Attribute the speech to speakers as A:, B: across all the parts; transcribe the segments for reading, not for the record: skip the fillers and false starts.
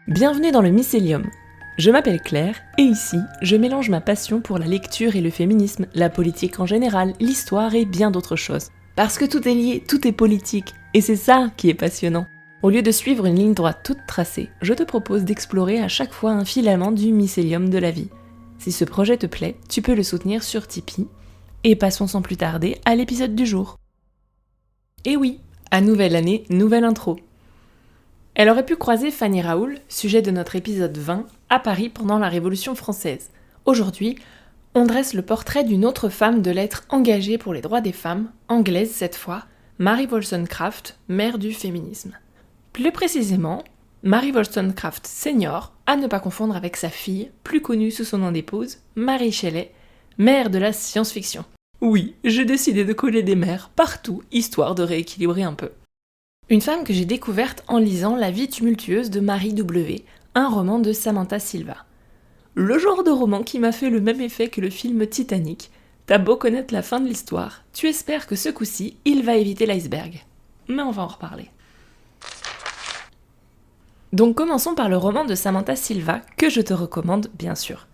A: Bienvenue dans le Mycélium. Je m'appelle Claire et ici, je mélange ma passion pour la lecture et le féminisme, la politique en général, l'histoire et bien d'autres choses. Parce que tout est lié, tout est politique, et c'est ça qui est passionnant. Au lieu de suivre une ligne droite toute tracée, je te propose d'explorer à chaque fois un filament du mycélium de la vie. Si ce projet te plaît, tu peux le soutenir sur Tipeee. Et passons sans plus tarder à l'épisode du jour. Et oui, à nouvelle année, nouvelle intro. Elle aurait pu croiser Fanny Raoul, sujet de notre épisode 20, à Paris pendant la Révolution française. Aujourd'hui, on dresse le portrait d'une autre femme de lettres engagée pour les droits des femmes, anglaise cette fois, Mary Wollstonecraft, mère du féminisme. Plus précisément, Mary Wollstonecraft Senior, à ne pas confondre avec sa fille, plus connue sous son nom d'épouse, Mary Shelley, mère de la science-fiction. Oui, j'ai décidé de coller des mères partout, histoire de rééquilibrer un peu. Une femme que j'ai découverte en lisant La vie tumultueuse de Marie W., un roman de Samantha Silva. Le genre de roman qui m'a fait le même effet que le film Titanic. T'as beau connaître la fin de l'histoire, tu espères que ce coup-ci, il va éviter l'iceberg. Mais on va en reparler. Donc commençons par le roman de Samantha Silva, que je te recommande bien sûr.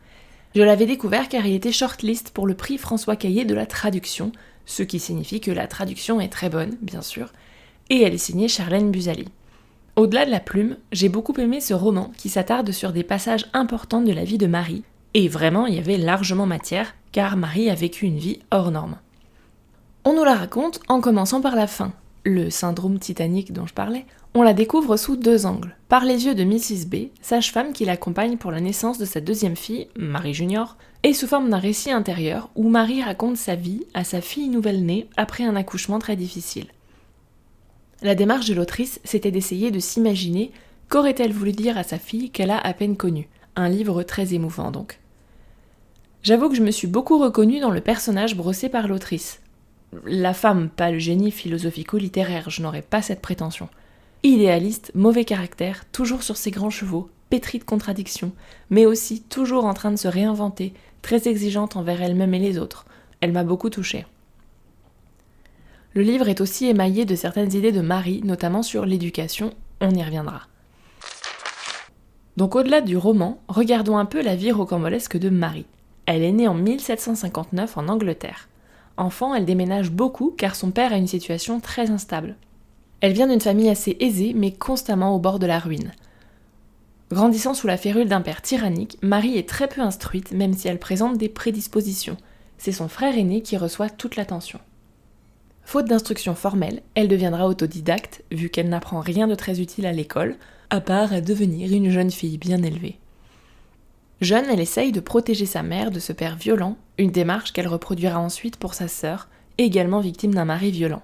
A: Je l'avais découvert car il était shortlist pour le prix François Caillé de la traduction, ce qui signifie que la traduction est très bonne, bien sûr, et elle est signée Charlène Buzali. Au-delà de la plume, j'ai beaucoup aimé ce roman qui s'attarde sur des passages importants de la vie de Marie, et vraiment il y avait largement matière, car Marie a vécu une vie hors norme. On nous la raconte en commençant par la fin. Le syndrome Titanic dont je parlais, on la découvre sous deux angles. Par les yeux de Mrs. B, sage-femme qui l'accompagne pour la naissance de sa deuxième fille, Marie Junior, et sous forme d'un récit intérieur où Marie raconte sa vie à sa fille nouvelle-née après un accouchement très difficile. La démarche de l'autrice, c'était d'essayer de s'imaginer qu'aurait-elle voulu dire à sa fille qu'elle a à peine connue. Un livre très émouvant donc. J'avoue que je me suis beaucoup reconnue dans le personnage brossé par l'autrice. La femme, pas le génie philosophico-littéraire, je n'aurais pas cette prétention. Idéaliste, mauvais caractère, toujours sur ses grands chevaux, pétrie de contradictions, mais aussi toujours en train de se réinventer, très exigeante envers elle-même et les autres. Elle m'a beaucoup touchée. Le livre est aussi émaillé de certaines idées de Marie, notamment sur l'éducation, on y reviendra. Donc au-delà du roman, regardons un peu la vie rocambolesque de Marie. Elle est née en 1759 en Angleterre. Enfant, elle déménage beaucoup car son père a une situation très instable. Elle vient d'une famille assez aisée mais constamment au bord de la ruine. Grandissant sous la férule d'un père tyrannique, Marie est très peu instruite même si elle présente des prédispositions. C'est son frère aîné qui reçoit toute l'attention. Faute d'instruction formelle, elle deviendra autodidacte, vu qu'elle n'apprend rien de très utile à l'école, à part à devenir une jeune fille bien élevée. Jeune, elle essaye de protéger sa mère de ce père violent, une démarche qu'elle reproduira ensuite pour sa sœur, également victime d'un mari violent.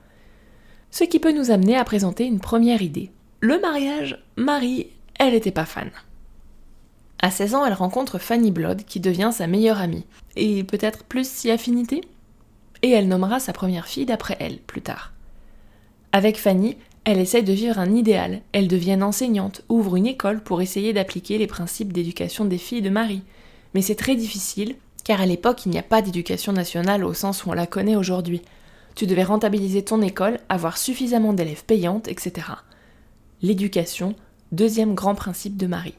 A: Ce qui peut nous amener à présenter une première idée. Le mariage, Marie, elle n'était pas fan. À 16 ans, elle rencontre Fanny Blood, qui devient sa meilleure amie. Et peut-être plus si affinité ? Et elle nommera sa première fille d'après elle, plus tard. Avec Fanny, elle essaie de vivre un idéal, elle devient enseignante, ouvre une école pour essayer d'appliquer les principes d'éducation des filles de Marie. Mais c'est très difficile, car à l'époque il n'y a pas d'éducation nationale au sens où on la connaît aujourd'hui. Tu devais rentabiliser ton école, avoir suffisamment d'élèves payantes, etc. L'éducation, deuxième grand principe de Marie.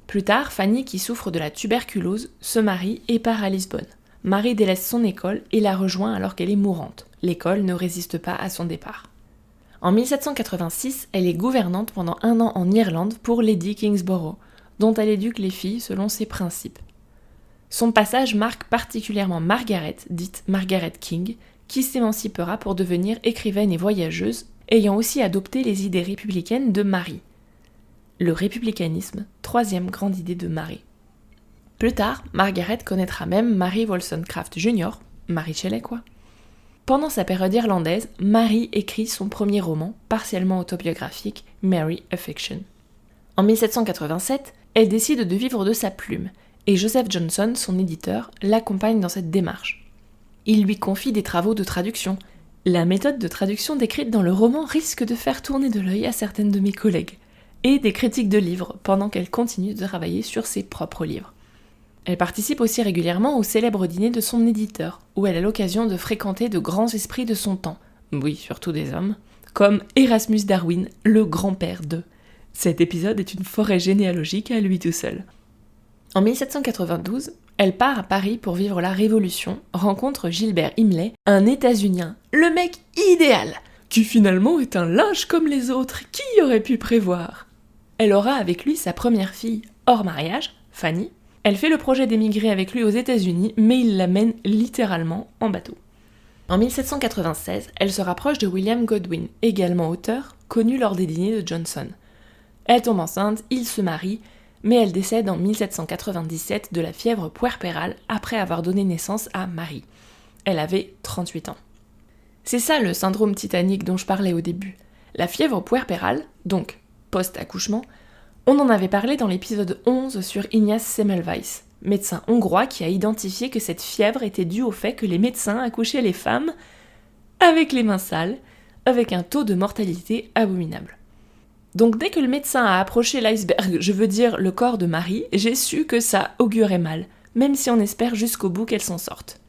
A: Plus tard, Fanny, qui souffre de la tuberculose, se marie et part à Lisbonne. Marie délaisse son école et la rejoint alors qu'elle est mourante. L'école ne résiste pas à son départ. En 1786, elle est gouvernante pendant 1 an en Irlande pour Lady Kingsborough, dont elle éduque les filles selon ses principes. Son passage marque particulièrement Margaret, dite Margaret King, qui s'émancipera pour devenir écrivaine et voyageuse, ayant aussi adopté les idées républicaines de Marie. Le républicanisme, troisième grande idée de Marie. Plus tard, Margaret connaîtra même Mary Wollstonecraft Jr., Mary Shelley quoi. Pendant sa période irlandaise, Marie écrit son premier roman, partiellement autobiographique, Mary a Fiction. En 1787, elle décide de vivre de sa plume, et Joseph Johnson, son éditeur, l'accompagne dans cette démarche. Il lui confie des travaux de traduction. La méthode de traduction décrite dans le roman risque de faire tourner de l'œil à certaines de mes collègues, et des critiques de livres, pendant qu'elle continue de travailler sur ses propres livres. Elle participe aussi régulièrement au célèbre dîner de son éditeur, où elle a l'occasion de fréquenter de grands esprits de son temps, oui, surtout des hommes, comme Erasmus Darwin, le grand-père de. Cet épisode est une forêt généalogique à lui tout seul. En 1792, elle part à Paris pour vivre la Révolution, rencontre Gilbert Imlay, un États-Unien, le mec idéal, qui finalement est un lâche comme les autres, qui aurait pu prévoir? Elle aura avec lui sa première fille hors mariage, Fanny. Elle fait le projet d'émigrer avec lui aux États-Unis, mais il l'amène littéralement en bateau. En 1796, elle se rapproche de William Godwin, également auteur, connu lors des dîners de Johnson. Elle tombe enceinte, ils se marient, mais elle décède en 1797 de la fièvre puerpérale après avoir donné naissance à Marie. Elle avait 38 ans. C'est ça le syndrome Titanic dont je parlais au début. La fièvre puerpérale, donc post-accouchement, on en avait parlé dans l'épisode 11 sur Ignaz Semmelweis, médecin hongrois qui a identifié que cette fièvre était due au fait que les médecins accouchaient les femmes avec les mains sales, avec un taux de mortalité abominable. Donc dès que le médecin a approché l'iceberg, je veux dire le corps de Marie, j'ai su que ça augurait mal, même si on espère jusqu'au bout qu'elle s'en sorte.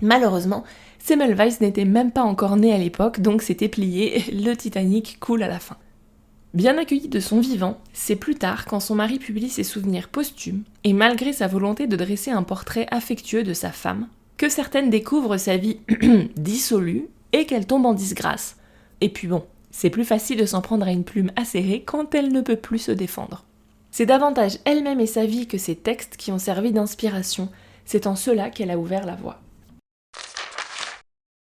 A: Malheureusement, Semmelweis n'était même pas encore né à l'époque, donc c'était plié, le Titanic coule à la fin. Bien accueillie de son vivant, c'est plus tard quand son mari publie ses souvenirs posthumes, et malgré sa volonté de dresser un portrait affectueux de sa femme, que certaines découvrent sa vie dissolue et qu'elle tombe en disgrâce. Et puis bon, c'est plus facile de s'en prendre à une plume acérée quand elle ne peut plus se défendre. C'est davantage elle-même et sa vie que ces textes qui ont servi d'inspiration, c'est en cela qu'elle a ouvert la voie.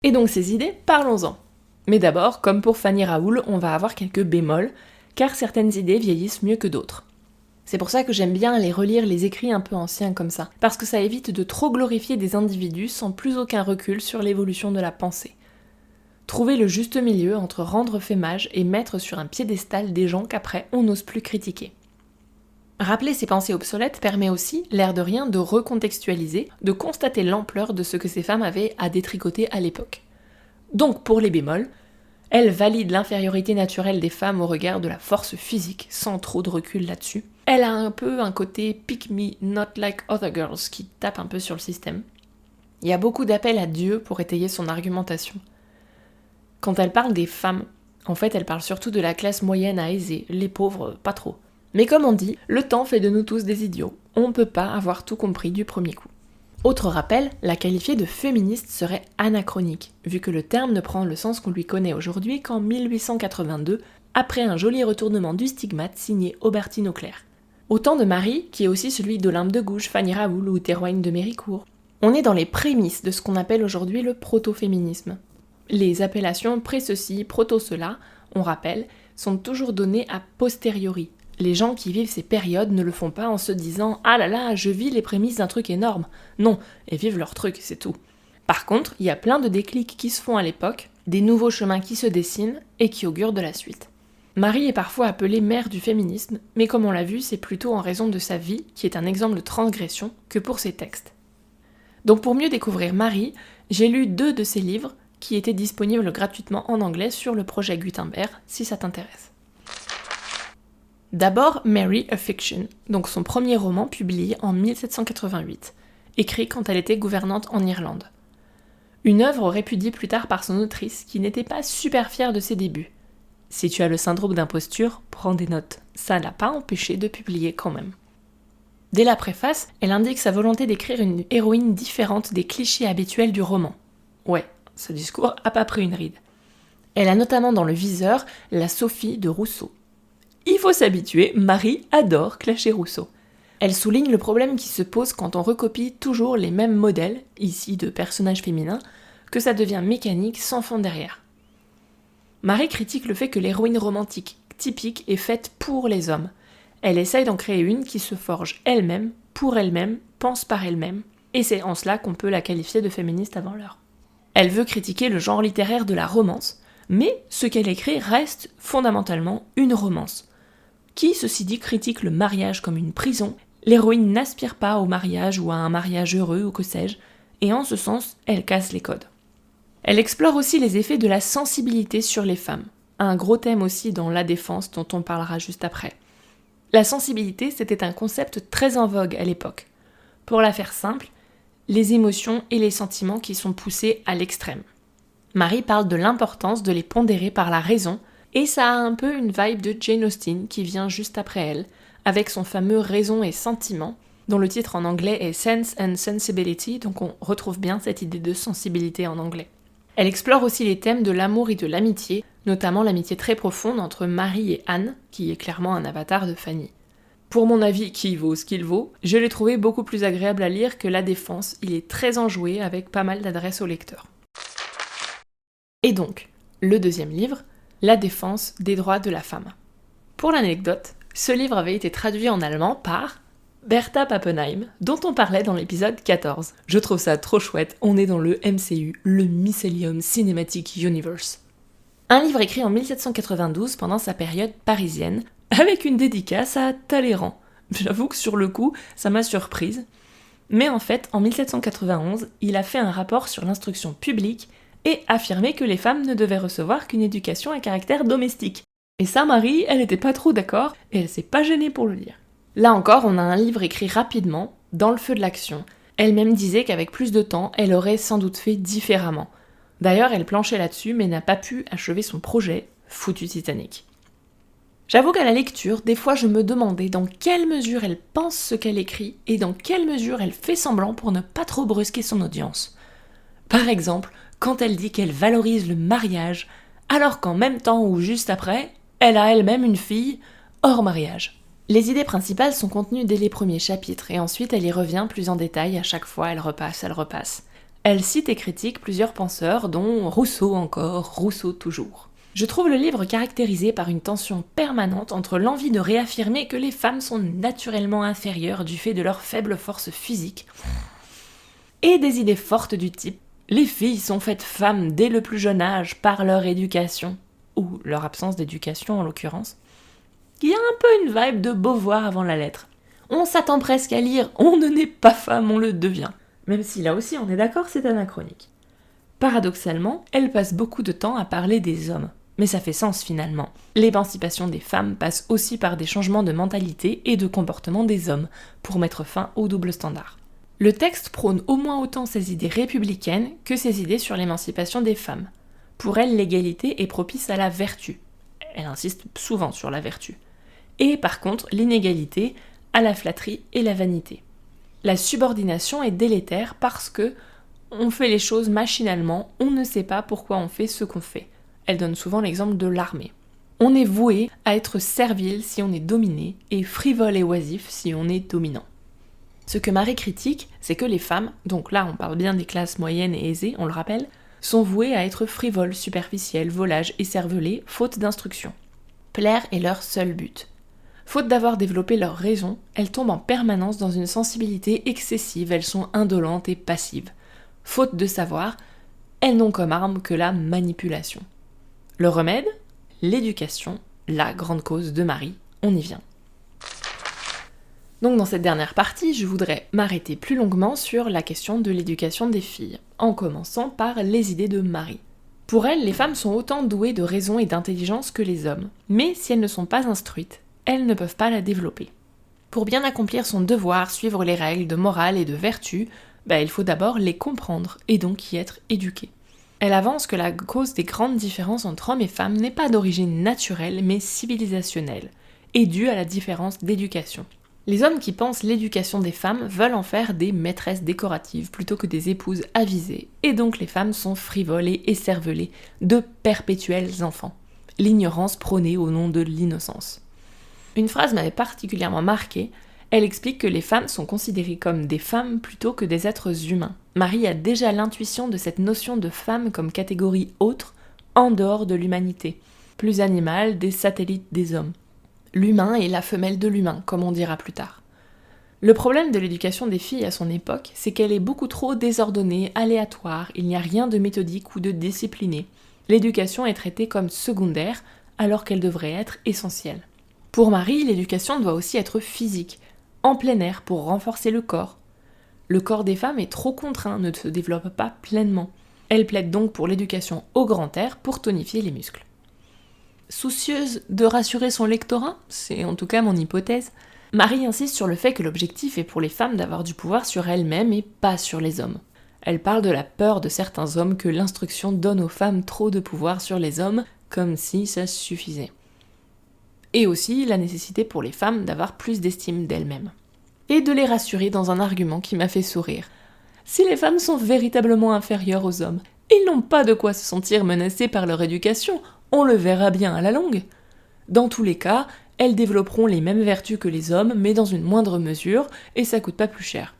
A: Et donc ces idées, parlons-en. Mais d'abord, comme pour Fanny Raoul, on va avoir quelques bémols, car certaines idées vieillissent mieux que d'autres. C'est pour ça que j'aime bien aller relire les écrits un peu anciens comme ça, parce que ça évite de trop glorifier des individus sans plus aucun recul sur l'évolution de la pensée. Trouver le juste milieu entre rendre fémage et mettre sur un piédestal des gens qu'après on n'ose plus critiquer. Rappeler ces pensées obsolètes permet aussi, l'air de rien, de recontextualiser, de constater l'ampleur de ce que ces femmes avaient à détricoter à l'époque. Donc pour les bémols, elle valide l'infériorité naturelle des femmes au regard de la force physique, sans trop de recul là-dessus. Elle a un peu un côté « pick me, not like other girls » qui tape un peu sur le système. Il y a beaucoup d'appels à Dieu pour étayer son argumentation. Quand elle parle des femmes, en fait elle parle surtout de la classe moyenne à aisée, les pauvres pas trop. Mais comme on dit, le temps fait de nous tous des idiots, on ne peut pas avoir tout compris du premier coup. Autre rappel, la qualifier de féministe serait anachronique, vu que le terme ne prend le sens qu'on lui connaît aujourd'hui qu'en 1882, après un joli retournement du stigmate signé Aubertine Auclair. Au temps de Marie, qui est aussi celui d'Olympe de Gouges, Fanny Raoul ou Théroigne de Méricourt, on est dans les prémices de ce qu'on appelle aujourd'hui le proto-féminisme. Les appellations pré-ceci, proto-cela, on rappelle, sont toujours données a posteriori. Les gens qui vivent ces périodes ne le font pas en se disant « Ah là là, je vis les prémices d'un truc énorme ». Non, elles vivent leur truc, c'est tout. Par contre, il y a plein de déclics qui se font à l'époque, des nouveaux chemins qui se dessinent et qui augurent de la suite. Marie est parfois appelée mère du féminisme, mais comme on l'a vu, c'est plutôt en raison de sa vie, qui est un exemple de transgression, que pour ses textes. Donc pour mieux découvrir Marie, j'ai lu 2 de ses livres, qui étaient disponibles gratuitement en anglais sur le projet Gutenberg, si ça t'intéresse. D'abord Mary a Fiction, donc son premier roman publié en 1788, écrit quand elle était gouvernante en Irlande. Une œuvre répudiée plus tard par son autrice qui n'était pas super fière de ses débuts. Si tu as le syndrome d'imposture, prends des notes, ça l'a pas empêché de publier quand même. Dès la préface, elle indique sa volonté d'écrire une héroïne différente des clichés habituels du roman. Ouais, ce discours a pas pris une ride. Elle a notamment dans le viseur la Sophie de Rousseau. Il faut s'habituer, Marie adore clasher Rousseau. Elle souligne le problème qui se pose quand on recopie toujours les mêmes modèles, ici de personnages féminins, que ça devient mécanique sans fond derrière. Marie critique le fait que l'héroïne romantique typique est faite pour les hommes. Elle essaye d'en créer une qui se forge elle-même, pour elle-même, pense par elle-même, et c'est en cela qu'on peut la qualifier de féministe avant l'heure. Elle veut critiquer le genre littéraire de la romance, mais ce qu'elle écrit reste fondamentalement une romance. Qui, ceci dit, critique le mariage comme une prison, l'héroïne n'aspire pas au mariage ou à un mariage heureux ou que sais-je, et en ce sens, elle casse les codes. Elle explore aussi les effets de la sensibilité sur les femmes, un gros thème aussi dans La Défense dont on parlera juste après. La sensibilité, c'était un concept très en vogue à l'époque. Pour la faire simple, les émotions et les sentiments qui sont poussés à l'extrême. Marie parle de l'importance de les pondérer par la raison Et ça a un peu une vibe de Jane Austen qui vient juste après elle, avec son fameux Raison et Sentiment, dont le titre en anglais est Sense and Sensibility, donc on retrouve bien cette idée de sensibilité en anglais. Elle explore aussi les thèmes de l'amour et de l'amitié, notamment l'amitié très profonde entre Marie et Anne, qui est clairement un avatar de Fanny. Pour mon avis, qui vaut ce qu'il vaut, je l'ai trouvé beaucoup plus agréable à lire que La Défense, il est très enjoué avec pas mal d'adresses au lecteur. Et donc, le deuxième livre, La Défense des droits de la femme. Pour l'anecdote, ce livre avait été traduit en allemand par Bertha Pappenheim, dont on parlait dans l'épisode 14. Je trouve ça trop chouette, on est dans le MCU, le Mycelium Cinematic Universe. Un livre écrit en 1792 pendant sa période parisienne, avec une dédicace à Talleyrand. J'avoue que sur le coup, ça m'a surprise. Mais en fait, en 1791, il a fait un rapport sur l'instruction publique et affirmé que les femmes ne devaient recevoir qu'une éducation à caractère domestique. Et ça, Marie, elle était pas trop d'accord, et elle s'est pas gênée pour le lire. Là encore, on a un livre écrit rapidement, dans le feu de l'action. Elle-même disait qu'avec plus de temps, elle aurait sans doute fait différemment. D'ailleurs, elle planchait là-dessus, mais n'a pas pu achever son projet, foutu Titanic. J'avoue qu'à la lecture, des fois je me demandais dans quelle mesure elle pense ce qu'elle écrit et dans quelle mesure elle fait semblant pour ne pas trop brusquer son audience. Par exemple, quand elle dit qu'elle valorise le mariage, alors qu'en même temps ou juste après, elle a elle-même une fille hors mariage. Les idées principales sont contenues dès les premiers chapitres et ensuite elle y revient plus en détail à chaque fois, elle repasse. Elle cite et critique plusieurs penseurs, dont Rousseau encore, Rousseau toujours. Je trouve le livre caractérisé par une tension permanente entre l'envie de réaffirmer que les femmes sont naturellement inférieures du fait de leur faible force physique et des idées fortes du type « les filles sont faites femmes dès le plus jeune âge par leur éducation » ou leur absence d'éducation en l'occurrence. Il y a un peu une vibe de Beauvoir avant la lettre. On s'attend presque à lire « on ne naît pas femme, on le devient », même si là aussi on est d'accord, c'est anachronique. Paradoxalement, elle passe beaucoup de temps à parler des hommes. Mais ça fait sens finalement. L'émancipation des femmes passe aussi par des changements de mentalité et de comportement des hommes, pour mettre fin au double standard. Le texte prône au moins autant ses idées républicaines que ses idées sur l'émancipation des femmes. Pour elle, l'égalité est propice à la vertu. Elle insiste souvent sur la vertu. Et par contre, l'inégalité, à la flatterie et la vanité. La subordination est délétère parce que on fait les choses machinalement, on ne sait pas pourquoi on fait ce qu'on fait. Elle donne souvent l'exemple de l'armée. On est voué à être servile si on est dominé et frivole et oisif si on est dominant. Ce que Marie critique, c'est que les femmes, donc là on parle bien des classes moyennes et aisées, on le rappelle, sont vouées à être frivoles, superficielles, volages et cervelées, faute d'instruction. Plaire est leur seul but. Faute d'avoir développé leur raison, elles tombent en permanence dans une sensibilité excessive, elles sont indolentes et passives. Faute de savoir, elles n'ont comme arme que la manipulation. Le remède ? L'éducation, la grande cause de Marie, on y vient. Donc dans cette dernière partie, je voudrais m'arrêter plus longuement sur la question de l'éducation des filles, en commençant par les idées de Marie. Pour elle, les femmes sont autant douées de raison et d'intelligence que les hommes, mais si elles ne sont pas instruites, elles ne peuvent pas la développer. Pour bien accomplir son devoir, suivre les règles de morale et de vertu, il faut d'abord les comprendre et donc y être éduquée. Elle avance que la cause des grandes différences entre hommes et femmes n'est pas d'origine naturelle mais civilisationnelle, et due à la différence d'éducation. Les hommes qui pensent l'éducation des femmes veulent en faire des maîtresses décoratives plutôt que des épouses avisées, et donc les femmes sont frivoles et écervelées, de perpétuels enfants. L'ignorance prônée au nom de l'innocence. Une phrase m'avait particulièrement marquée. Elle explique que les femmes sont considérées comme des femmes plutôt que des êtres humains. Marie a déjà l'intuition de cette notion de femme comme catégorie autre, en dehors de l'humanité, plus animale, des satellites des hommes. L'humain est la femelle de l'humain, comme on dira plus tard. Le problème de l'éducation des filles à son époque, c'est qu'elle est beaucoup trop désordonnée, aléatoire, il n'y a rien de méthodique ou de discipliné. L'éducation est traitée comme secondaire, alors qu'elle devrait être essentielle. Pour Marie, l'éducation doit aussi être physique, en plein air pour renforcer le corps. Le corps des femmes est trop contraint, ne se développe pas pleinement. Elle plaide donc pour l'éducation au grand air pour tonifier les muscles. Soucieuse de rassurer son lectorat, c'est en tout cas mon hypothèse, Marie insiste sur le fait que l'objectif est pour les femmes d'avoir du pouvoir sur elles-mêmes et pas sur les hommes. Elle parle de la peur de certains hommes que l'instruction donne aux femmes trop de pouvoir sur les hommes, comme si ça suffisait. Et aussi la nécessité pour les femmes d'avoir plus d'estime d'elles-mêmes. Et de les rassurer dans un argument qui m'a fait sourire. Si les femmes sont véritablement inférieures aux hommes, ils n'ont pas de quoi se sentir menacés par leur éducation, on le verra bien à la longue. Dans tous les cas, elles développeront les mêmes vertus que les hommes, mais dans une moindre mesure, et ça coûte pas plus cher.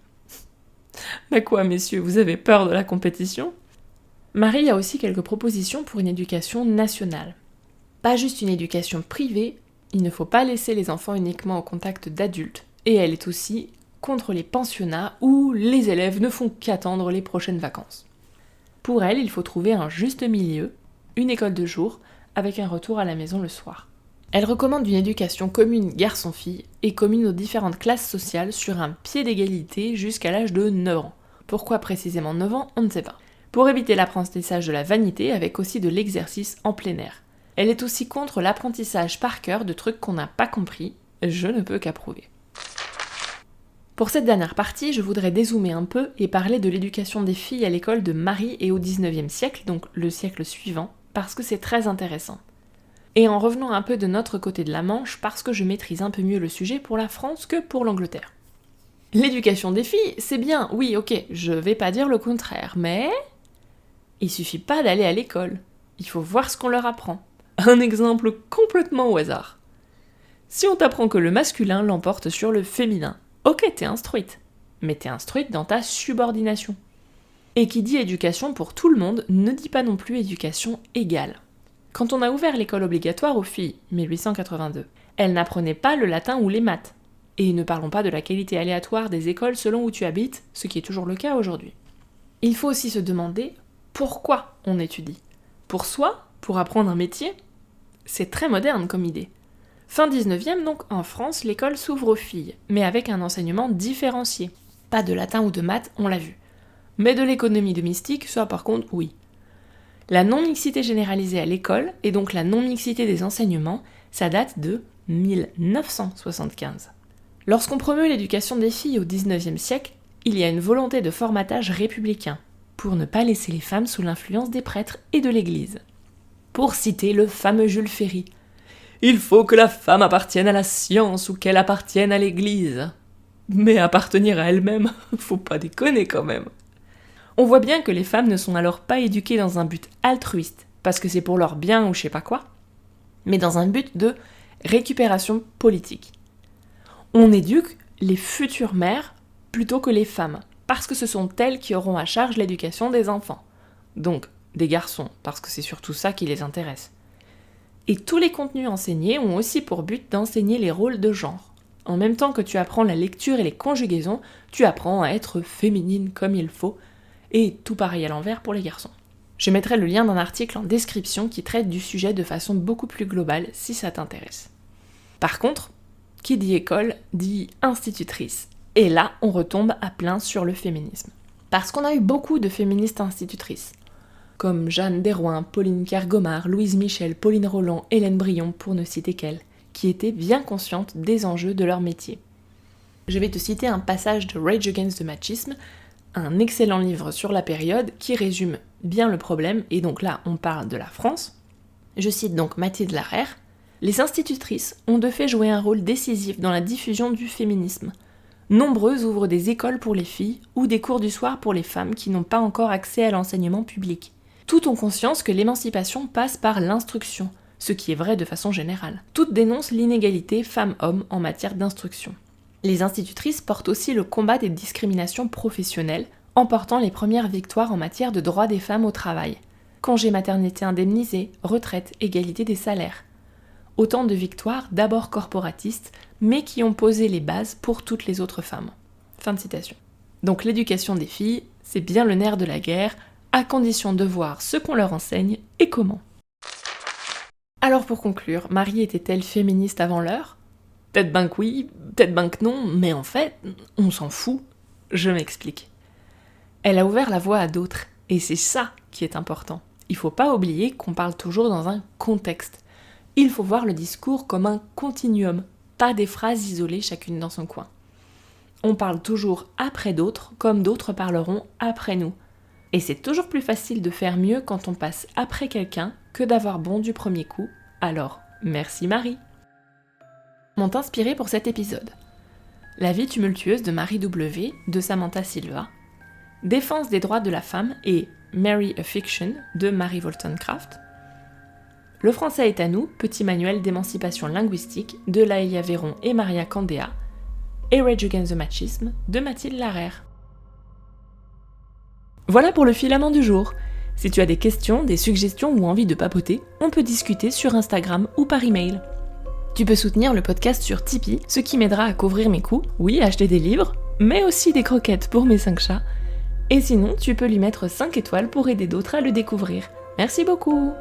A: Mais quoi, messieurs, vous avez peur de la compétition ? Marie a aussi quelques propositions pour une éducation nationale. Pas juste une éducation privée, il ne faut pas laisser les enfants uniquement au contact d'adultes, et elle est aussi contre les pensionnats où les élèves ne font qu'attendre les prochaines vacances. Pour elle, il faut trouver un juste milieu, une école de jour, avec un retour à la maison le soir. Elle recommande une éducation commune garçon-fille et commune aux différentes classes sociales sur un pied d'égalité jusqu'à l'âge de 9 ans. Pourquoi précisément 9 ans, on ne sait pas. Pour éviter l'apprentissage de la vanité avec aussi de l'exercice en plein air. Elle est aussi contre l'apprentissage par cœur de trucs qu'on n'a pas compris, je ne peux qu'approuver. Pour cette dernière partie, je voudrais dézoomer un peu et parler de l'éducation des filles à l'école de Marie et au XIXe siècle, donc le siècle suivant, parce que c'est très intéressant. Et en revenant un peu de notre côté de la Manche, parce que je maîtrise un peu mieux le sujet pour la France que pour l'Angleterre. L'éducation des filles, c'est bien, oui, ok, je vais pas dire le contraire, mais il suffit pas d'aller à l'école. Il faut voir ce qu'on leur apprend. Un exemple complètement au hasard. Si on t'apprend que le masculin l'emporte sur le féminin, ok, t'es instruite, mais t'es instruite dans ta subordination. Et qui dit éducation pour tout le monde ne dit pas non plus éducation égale. Quand on a ouvert l'école obligatoire aux filles, 1882, elles n'apprenaient pas le latin ou les maths. Et ne parlons pas de la qualité aléatoire des écoles selon où tu habites, ce qui est toujours le cas aujourd'hui. Il faut aussi se demander pourquoi on étudie. Pour soi ? Pour apprendre un métier ? C'est très moderne comme idée. Fin 19e, donc, en France, l'école s'ouvre aux filles, mais avec un enseignement différencié. Pas de latin ou de maths, on l'a vu. Mais de l'économie domestique, ça par contre, oui. La non-mixité généralisée à l'école, et donc la non-mixité des enseignements, ça date de 1975. Lorsqu'on promeut l'éducation des filles au XIXe siècle, il y a une volonté de formatage républicain, pour ne pas laisser les femmes sous l'influence des prêtres et de l'Église. Pour citer le fameux Jules Ferry, « Il faut que la femme appartienne à la science ou qu'elle appartienne à l'Église. » Mais appartenir à elle-même, faut pas déconner quand même. On voit bien que les femmes ne sont alors pas éduquées dans un but altruiste, parce que c'est pour leur bien ou je sais pas quoi, mais dans un but de récupération politique. On éduque les futures mères plutôt que les femmes, parce que ce sont elles qui auront à charge l'éducation des enfants. Donc, des garçons, parce que c'est surtout ça qui les intéresse. Et tous les contenus enseignés ont aussi pour but d'enseigner les rôles de genre. En même temps que tu apprends la lecture et les conjugaisons, tu apprends à être féminine comme il faut, et tout pareil à l'envers pour les garçons. Je mettrai le lien d'un article en description qui traite du sujet de façon beaucoup plus globale si ça t'intéresse. Par contre, qui dit école dit institutrice. Et là, on retombe à plein sur le féminisme. Parce qu'on a eu beaucoup de féministes institutrices, comme Jeanne Derouin, Pauline Kergomar, Louise Michel, Pauline Roland, Hélène Brion, pour ne citer qu'elles, qui étaient bien conscientes des enjeux de leur métier. Je vais te citer un passage de Rage Against the Machisme, un excellent livre sur la période qui résume bien le problème, et donc là on parle de la France. Je cite donc Mathilde Larère. « Les institutrices ont de fait joué un rôle décisif dans la diffusion du féminisme. Nombreuses ouvrent des écoles pour les filles ou des cours du soir pour les femmes qui n'ont pas encore accès à l'enseignement public. Toutes ont conscience que l'émancipation passe par l'instruction, ce qui est vrai de façon générale. Toutes dénoncent l'inégalité femmes-hommes en matière d'instruction. Les institutrices portent aussi le combat des discriminations professionnelles, emportant les premières victoires en matière de droits des femmes au travail. Congé maternité indemnisé, retraite, égalité des salaires. Autant de victoires d'abord corporatistes, mais qui ont posé les bases pour toutes les autres femmes. » Fin de citation. Donc l'éducation des filles, c'est bien le nerf de la guerre, à condition de voir ce qu'on leur enseigne et comment. Alors pour conclure, Marie était-elle féministe avant l'heure ? Peut-être ben que oui, peut-être ben que non, mais en fait, on s'en fout. Je m'explique. Elle a ouvert la voie à d'autres, et c'est ça qui est important. Il faut pas oublier qu'on parle toujours dans un contexte. Il faut voir le discours comme un continuum, pas des phrases isolées chacune dans son coin. On parle toujours après d'autres, comme d'autres parleront après nous. Et c'est toujours plus facile de faire mieux quand on passe après quelqu'un que d'avoir bon du premier coup. Alors, merci Marie. M'ont inspiré pour cet épisode La vie tumultueuse de Marie W. de Samantha Silva, Défense des droits de la femme et Mary a Fiction de Mary Wollstonecraft, Le français est à nous, petit manuel d'émancipation linguistique de Laëlia Véron et Maria Candéa, et Rage Against the Machisme de Mathilde Larère. Voilà pour le filament du jour. Si tu as des questions, des suggestions ou envie de papoter, on peut discuter sur Instagram ou par email. Tu peux soutenir le podcast sur Tipeee, ce qui m'aidera à couvrir mes coûts, oui, acheter des livres, mais aussi des croquettes pour mes 5 chats. Et sinon, tu peux lui mettre 5 étoiles pour aider d'autres à le découvrir. Merci beaucoup!